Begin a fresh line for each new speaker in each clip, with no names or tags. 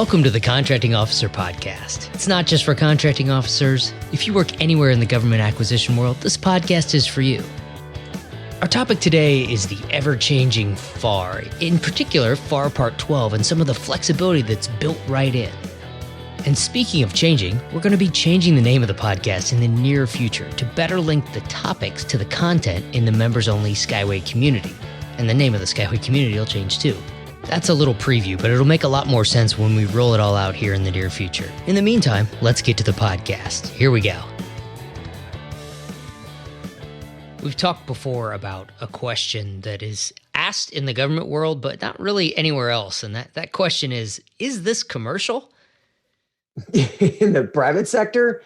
Welcome to the Contracting Officer Podcast. It's not just for contracting officers. If you work anywhere in the government acquisition world, this podcast is for you. Our topic today is the ever-changing FAR, in particular FAR Part 12 and some of the flexibility that's built right in. And speaking of changing, we're going to be changing the name of the podcast in the near future to better link the topics to the content in the members-only Skyway community. And the name of the Skyway community will change too. That's a little preview, but it'll make a lot more sense when we roll it all out here in the near future. In the meantime, let's get to the podcast. Here we go. We've talked before about a question that is asked in the government world, but not really anywhere else. And that question is this commercial?
In the private sector,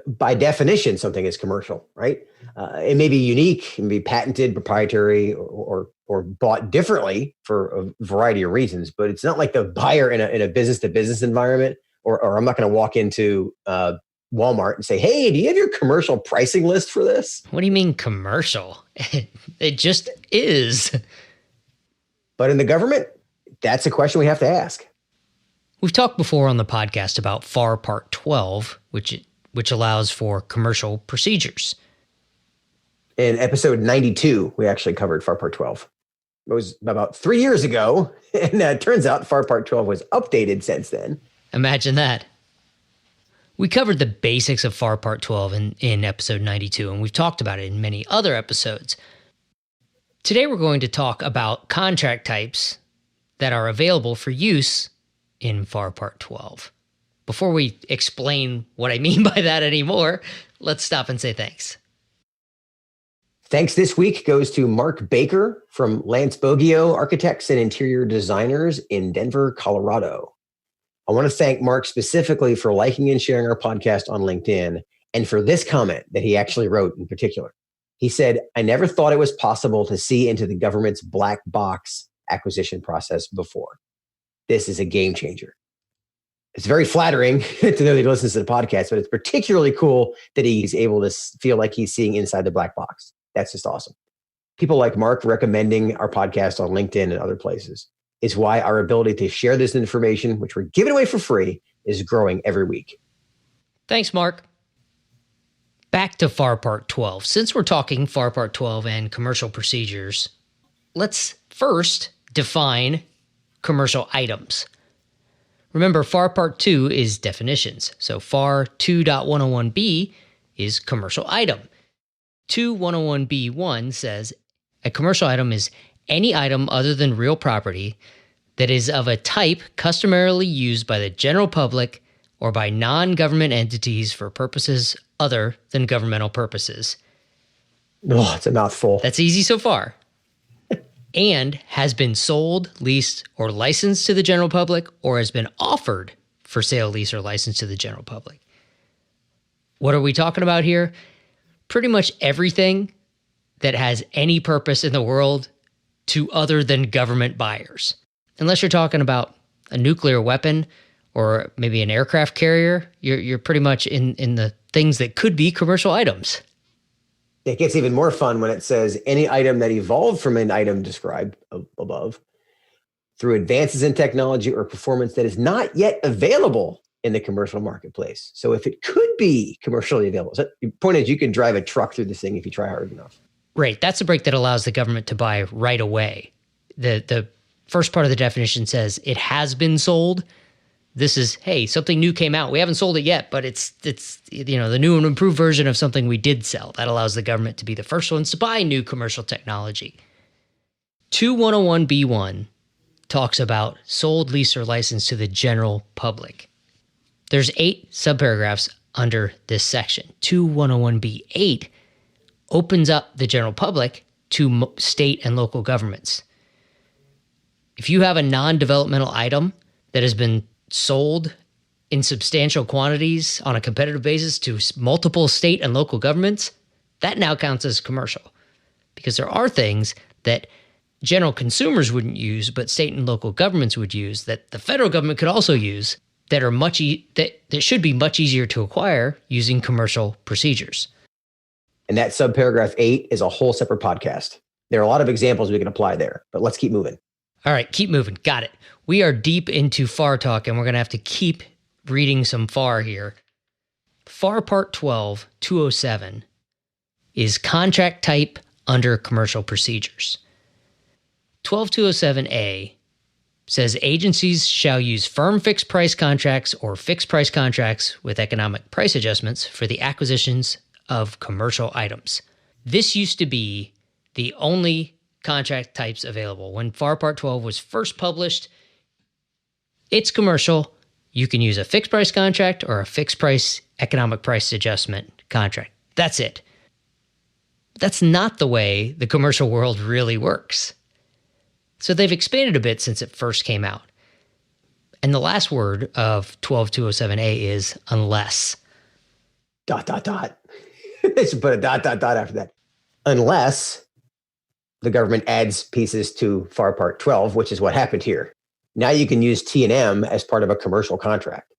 by definition, something is commercial, right? It may be unique, it may be patented, proprietary, or bought differently for a variety of reasons, but it's not like the buyer in a business-to-business environment, or I'm not going to walk into Walmart and say, hey, do you have your commercial pricing list for this?
What do you mean commercial? It just is.
But in the government, that's a question we have to ask.
We've talked before on the podcast about FAR Part 12, which allows for commercial procedures.
In episode 92, we actually covered FAR Part 12. It was about 3 years ago, and it turns out FAR Part 12 was updated since then.
Imagine that. We covered the basics of FAR Part 12 in episode 92, and we've talked about it in many other episodes. Today we're going to talk about contract types that are available for use in FAR Part 12. Before we explain what I mean by that anymore, let's stop and say thanks.
Thanks this week goes to Mark Baker from Lance Bogio Architects and Interior Designers in Denver, Colorado. I want to thank Mark specifically for liking and sharing our podcast on LinkedIn and for this comment that he actually wrote in particular. He said, I never thought it was possible to see into the government's black box acquisition process before. This is a game changer. It's very flattering to know that he listens to the podcast, but it's particularly cool that he's able to feel like he's seeing inside the black box. That's just awesome. People like Mark recommending our podcast on LinkedIn and other places is why our ability to share this information, which we're giving away for free, is growing every week.
Thanks, Mark. Back to FAR Part 12. Since we're talking FAR Part 12 and commercial procedures, let's first define commercial items. Remember, FAR Part 2 is definitions. So FAR 2.101b is commercial item. 2.101b1 says a commercial item is any item other than real property that is of a type customarily used by the general public or by non-government entities for purposes other than governmental purposes.
Oh, it's a mouthful.
That's easy so far. And has been sold, leased, or licensed to the general public, or has been offered for sale, lease, or license to the general public. What are we talking about here? Pretty much everything that has any purpose in the world to other than government buyers. Unless you're talking about a nuclear weapon or maybe an aircraft carrier, you're pretty much in the things that could be commercial items.
It gets even more fun when it says any item that evolved from an item described above through advances in technology or performance that is not yet available in the commercial marketplace. So if it could be commercially available, so the point is you can drive a truck through this thing if you try hard enough.
Right. That's a break that allows the government to buy right away. The first part of the definition says it has been sold. This is, hey, something new came out. We haven't sold it yet, but it's the new and improved version of something we did sell. That allows the government to be the first ones to buy new commercial technology. 2.101b1 talks about sold, lease, or license to the general public. There's 8 subparagraphs under this section. 2.101b8 opens up the general public to state and local governments. If you have a non-developmental item that has been sold in substantial quantities on a competitive basis to multiple state and local governments, that now counts as commercial. Because there are things that general consumers wouldn't use, but state and local governments would use, that the federal government could also use, that are that should be much easier to acquire using commercial procedures.
And that subparagraph 8 is a whole separate podcast. There are a lot of examples we can apply there, but let's keep moving.
All right, keep moving. Got it. We are deep into FAR talk, and we're going to have to keep reading some FAR here. FAR Part 12, 207 is contract type under commercial procedures. 12207A says agencies shall use firm fixed price contracts or fixed price contracts with economic price adjustments for the acquisitions of commercial items. This used to be the only contract types available. When FAR Part 12 was first published, it's commercial. You can use a fixed price contract or a fixed price economic price adjustment contract. That's it. That's not the way the commercial world really works. So they've expanded a bit since it first came out. And the last word of 12207A is unless. ...
They should put a ... after that. Unless the government adds pieces to FAR Part 12, which is what happened here. Now you can use T&M as part of a commercial contract.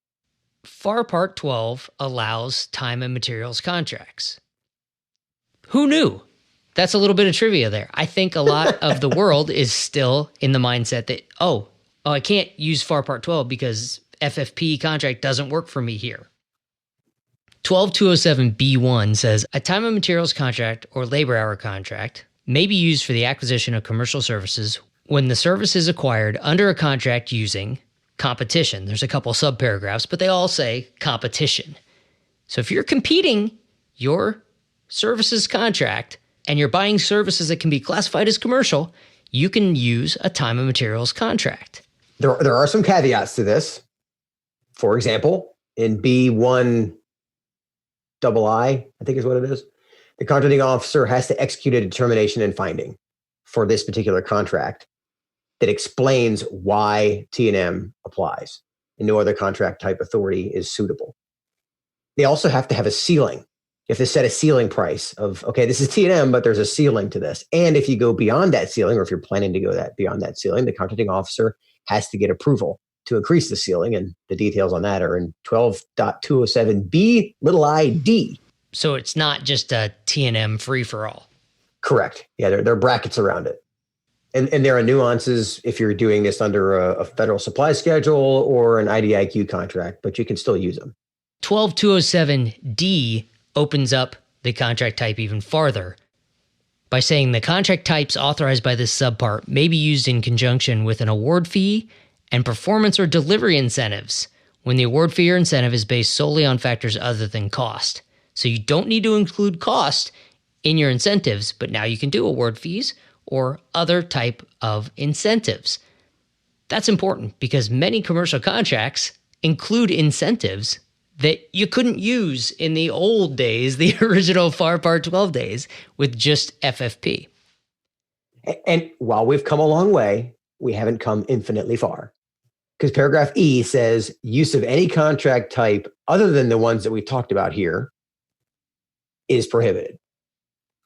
FAR Part 12 allows time and materials contracts. Who knew? That's a little bit of trivia there. I think a lot of the world is still in the mindset that, I can't use FAR Part 12 because FFP contract doesn't work for me here. 12207B1 says a time and materials contract or labor hour contract may be used for the acquisition of commercial services when the service is acquired under a contract using competition. There's a couple subparagraphs, but they all say competition. So if you're competing your services contract and you're buying services that can be classified as commercial, you can use a time and materials contract.
There are some caveats to this. For example, in B1II, I think is what it is, the contracting officer has to execute a determination and finding for this particular contract that explains why T&M applies and no other contract type authority is suitable. They also have to have a ceiling. You have to set a ceiling price of, okay, this is T&M, but there's a ceiling to this. And if you go beyond that ceiling, or if you're planning to go beyond that ceiling, the contracting officer has to get approval to increase the ceiling. And the details on that are in 12.207B(id).
So it's not just a T&M free-for-all.
Correct. Yeah, there are brackets around it. And there are nuances if you're doing this under a federal supply schedule or an IDIQ contract, but you can still use them.
12207D opens up the contract type even farther by saying the contract types authorized by this subpart may be used in conjunction with an award fee and performance or delivery incentives when the award fee or incentive is based solely on factors other than cost. So you don't need to include cost in your incentives, but now you can do award fees or other type of incentives. That's important because many commercial contracts include incentives that you couldn't use in the old days, the original FAR Part 12 days, with just FFP.
And while we've come a long way, we haven't come infinitely far. Because paragraph E says use of any contract type other than the ones that we talked about here is prohibited.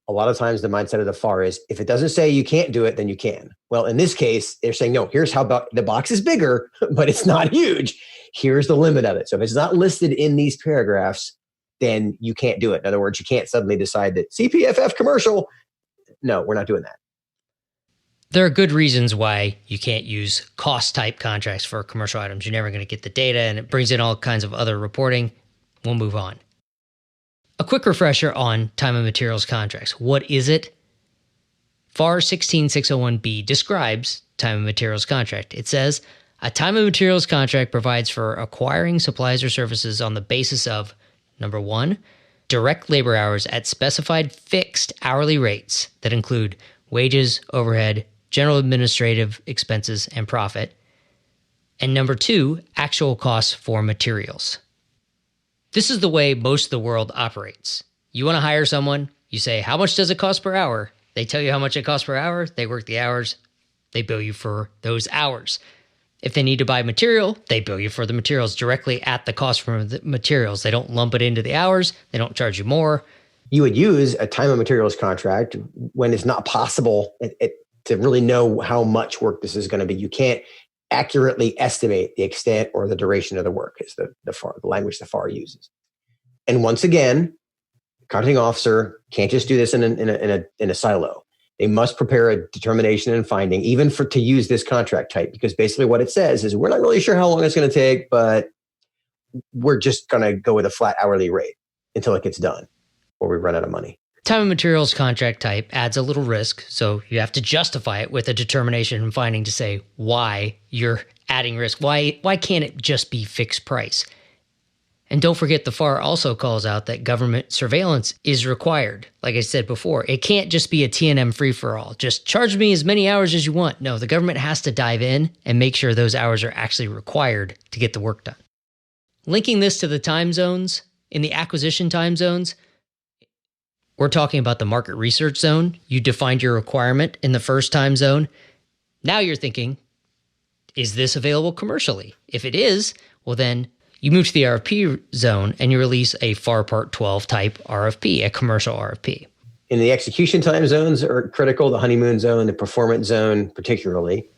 A lot of times the mindset of the FAR is if it doesn't say you can't do it, then you can. Well, in this case, they're saying, no, here's how the box is bigger, but it's not huge. Here's the limit of it. So if it's not listed in these paragraphs, then you can't do it. In other words, you can't suddenly decide that CPFF commercial. No, we're not doing that.
There are good reasons why you can't use cost type contracts for commercial items. You're never going to get the data, and it brings in all kinds of other reporting. We'll move on. A quick refresher on time and materials contracts. What is it? FAR 16601B describes time and materials contract. It says, a time and materials contract provides for acquiring supplies or services on the basis of, number one, direct labor hours at specified fixed hourly rates that include wages, overhead, general administrative expenses, and profit. And number two, actual costs for materials. This is the way most of the world operates. You want to hire someone, you say, how much does it cost per hour? They tell you how much it costs per hour, they work the hours, they bill you for those hours. If they need to buy material, they bill you for the materials directly at the cost for the materials. They don't lump it into the hours, they don't charge you more.
You would use a time and materials contract when it's not possible to really know how much work this is going to be. You can't accurately estimate the extent or the duration of the work is the language the FAR uses. And once again, the contracting officer can't just do this in a silo. They must prepare a determination and finding, even to use this contract type, because basically what it says is we're not really sure how long it's going to take, but we're just going to go with a flat hourly rate until it gets done or we run out of money.
Time and materials contract type adds a little risk, so you have to justify it with a determination and finding to say why you're adding risk. Why can't it just be fixed price? And don't forget, the FAR also calls out that government surveillance is required. Like I said before, it can't just be a T&M free-for-all. Just charge me as many hours as you want. No, the government has to dive in and make sure those hours are actually required to get the work done. Linking this to the time zones, in the acquisition time zones, we're talking about the market research zone. You defined your requirement in the first time zone. Now you're thinking, is this available commercially? If it is, well then you move to the RFP zone and you release a FAR Part 12 type RFP, a commercial RFP.
In the execution time zones are critical, the honeymoon zone, the performance zone particularly.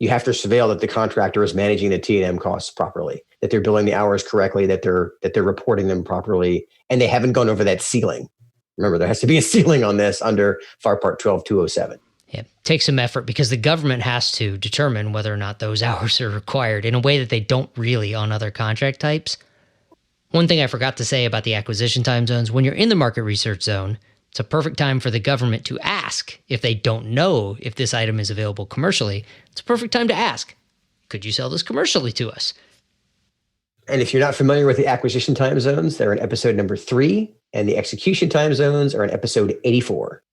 You have to surveil that the contractor is managing the T&M costs properly, that they're billing the hours correctly, that they're reporting them properly, and they haven't gone over that ceiling. Remember, there has to be a ceiling on this under FAR Part 12-207.
Yeah, takes some effort because the government has to determine whether or not those hours are required in a way that they don't really on other contract types. One thing I forgot to say about the acquisition time zones, when you're in the market research zone, it's a perfect time for the government to ask if they don't know if this item is available commercially. It's a perfect time to ask, could you sell this commercially to us?
And if you're not familiar with the acquisition time zones, they're in episode number 3, and the execution time zones are in episode 84.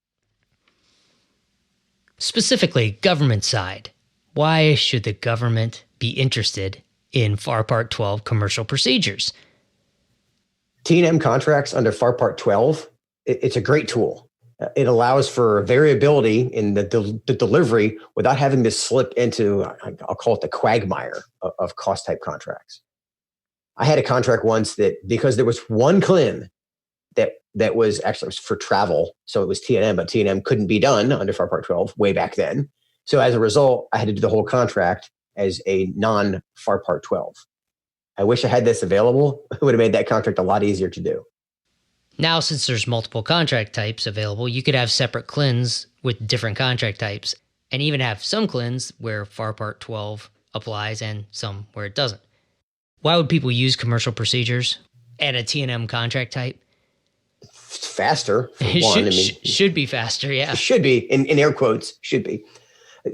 Specifically, government side. Why should the government be interested in FAR Part 12 commercial procedures?
T&M contracts under FAR Part 12, it's a great tool. It allows for variability in the delivery without having to slip into, I'll call it the quagmire of cost type contracts. I had a contract once that because there was one CLIN that was actually for travel, so it was T&M, but T&M couldn't be done under FAR Part 12 way back then. So as a result, I had to do the whole contract as a non-FAR Part 12. I wish I had this available. It would have made that contract a lot easier to do.
Now, since there's multiple contract types available, you could have separate CLINs with different contract types, and even have some CLINs where FAR Part 12 applies and some where it doesn't. Why would people use commercial procedures and a T&M contract type?
It's faster, for one.
Should be faster, yeah.
It should be, in air quotes, should be.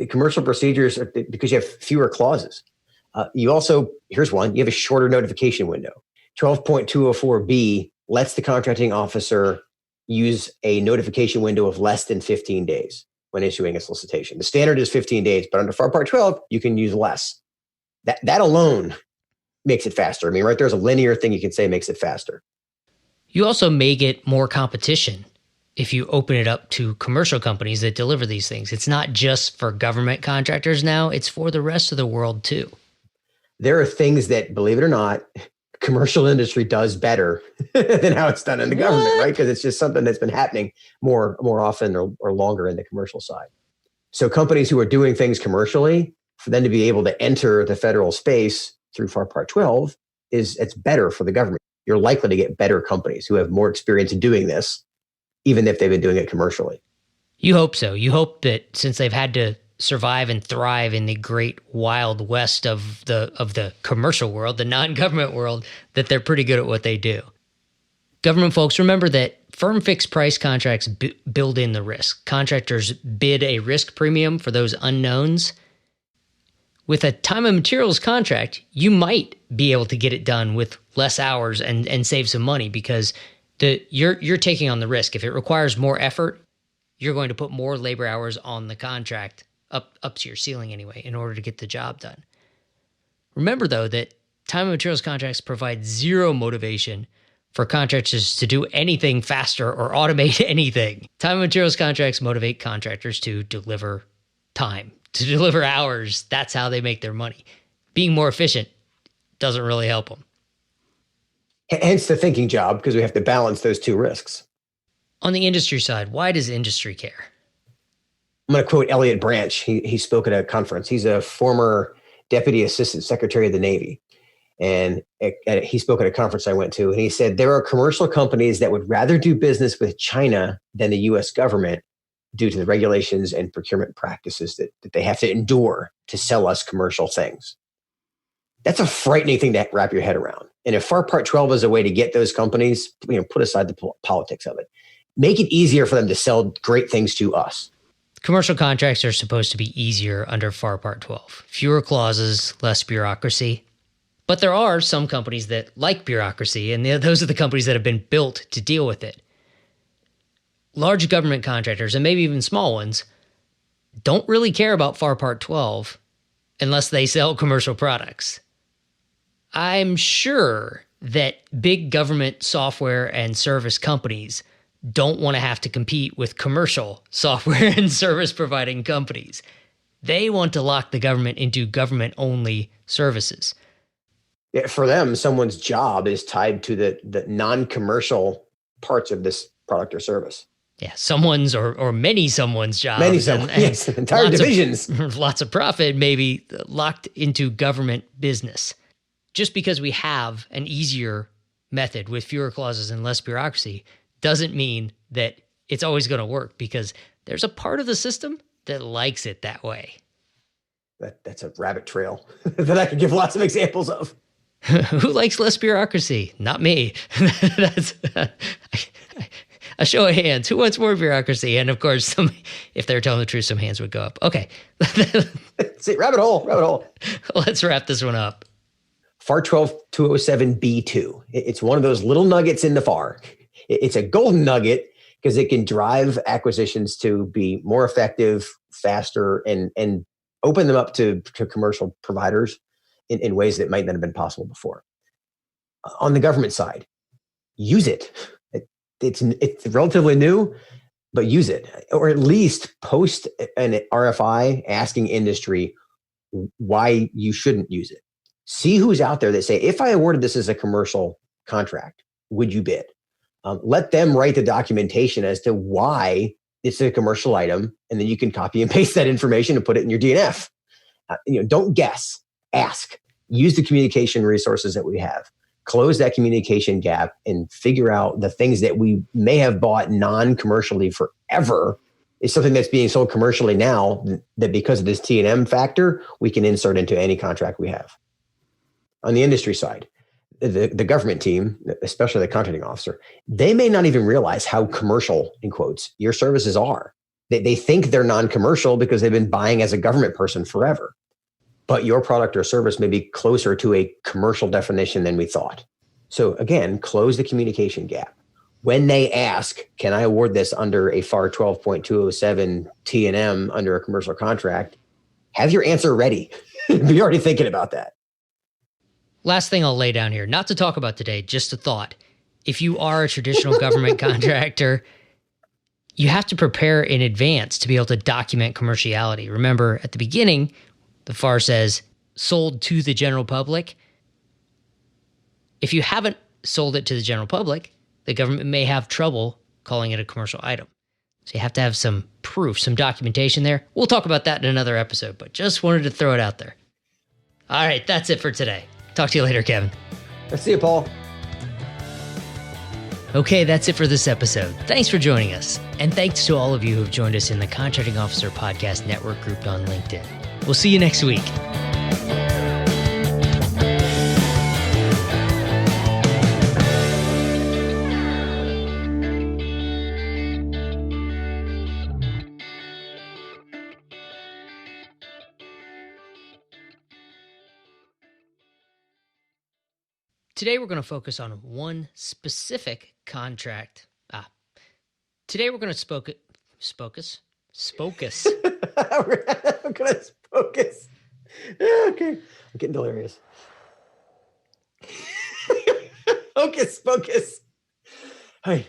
Commercial procedures, because you have fewer clauses. You also, here's one, you have a shorter notification window. 12.204B lets the contracting officer use a notification window of less than 15 days when issuing a solicitation. The standard is 15 days, but under FAR Part 12, you can use less. That alone makes it faster. I mean, right there's a linear thing you can say makes it faster.
You also may get more competition if you open it up to commercial companies that deliver these things. It's not just for government contractors now, it's for the rest of the world too.
There are things that, believe it or not, commercial industry does better than how it's done in the government, right? Because it's just something that's been happening more often or longer in the commercial side. So companies who are doing things commercially, for them to be able to enter the federal space through FAR Part 12, it's better for the government. You're likely to get better companies who have more experience in doing this, even if they've been doing it commercially.
You hope so. You hope that since they've had to survive and thrive in the great wild west of the commercial world, the non-government world, that they're pretty good at what they do. Government folks, remember that firm fixed price contracts build in the risk. Contractors bid a risk premium for those unknowns. With a time and materials contract, you might be able to get it done with less hours and save some money because you're taking on the risk. If it requires more effort, you're going to put more labor hours on the contract up to your ceiling anyway in order to get the job done. Remember, though, that time and materials contracts provide zero motivation for contractors to do anything faster or automate anything. Time and materials contracts motivate contractors to deliver time, to deliver hours. That's how they make their money. Being more efficient doesn't really help them.
Hence the thinking job, because we have to balance those two risks.
On the industry side, why does industry care?
I'm going to quote Elliot Branch. He spoke at a conference. He's a former Deputy Assistant Secretary of the Navy. And he spoke at a conference I went to, and he said, there are commercial companies that would rather do business with China than the U.S. government due to the regulations and procurement practices that they have to endure to sell us commercial things. That's a frightening thing to wrap your head around. And if FAR Part 12 is a way to get those companies, put aside the politics of it, make it easier for them to sell great things to us.
Commercial contracts are supposed to be easier under FAR Part 12. Fewer clauses, less bureaucracy. But there are some companies that like bureaucracy, and those are the companies that have been built to deal with it. Large government contractors, and maybe even small ones, don't really care about FAR Part 12 unless they sell commercial products. I'm sure that big government software and service companies don't want to have to compete with commercial software and service providing companies. They want to lock the government into government-only services.
Yeah, for them, someone's job is tied to the non-commercial parts of this product or service.
Yeah, someone's or many someone's jobs.
Yes, entire divisions.
Lots of profit may be locked into government business. Just because we have an easier method with fewer clauses and less bureaucracy doesn't mean that it's always going to work, because there's a part of the system that likes it that way.
That's a rabbit trail that I could give lots of examples of.
Who likes less bureaucracy? Not me. That's a show of hands. Who wants more bureaucracy? And of course, if they're telling the truth, some hands would go up. Okay.
See, rabbit hole.
Let's wrap this one up.
FAR 12-207B2. It's one of those little nuggets in the FAR. It's a golden nugget because it can drive acquisitions to be more effective, faster, and open them up to commercial providers in ways that might not have been possible before. On the government side, use it. It's relatively new, but use it. Or at least post an RFI asking industry why you shouldn't use it. See who's out there that say, if I awarded this as a commercial contract, would you bid? Let them write the documentation as to why it's a commercial item, and then you can copy and paste that information and put it in your DNF. Don't guess, ask. Use the communication resources that we have. Close that communication gap and figure out the things that we may have bought non-commercially forever is something that's being sold commercially now, that because of this T&M factor, we can insert into any contract we have. On the industry side, the government team, especially the contracting officer, they may not even realize how commercial, in quotes, your services are. They think they're non-commercial because they've been buying as a government person forever. But your product or service may be closer to a commercial definition than we thought. So again, close the communication gap. When they ask, can I award this under a FAR 12.207 T&M under a commercial contract? Have your answer ready. Be already thinking about that.
Last thing I'll lay down here, not to talk about today, just a thought. If you are a traditional government contractor, you have to prepare in advance to be able to document commerciality. Remember, at the beginning, the FAR says sold to the general public. If you haven't sold it to the general public, the government may have trouble calling it a commercial item. So you have to have some proof, some documentation there. We'll talk about that in another episode, but just wanted to throw it out there. All right, that's it for today. Talk to you later, Kevin.
I'll see you, Paul.
Okay, that's it for this episode. Thanks for joining us. And thanks to all of you who have joined us in the Contracting Officer Podcast Network group on LinkedIn. We'll see you next week. Today, we're going to focus on one specific contract. Today, we're going to focus.
We're going to focus. Okay. I'm getting delirious. Focus. Hey.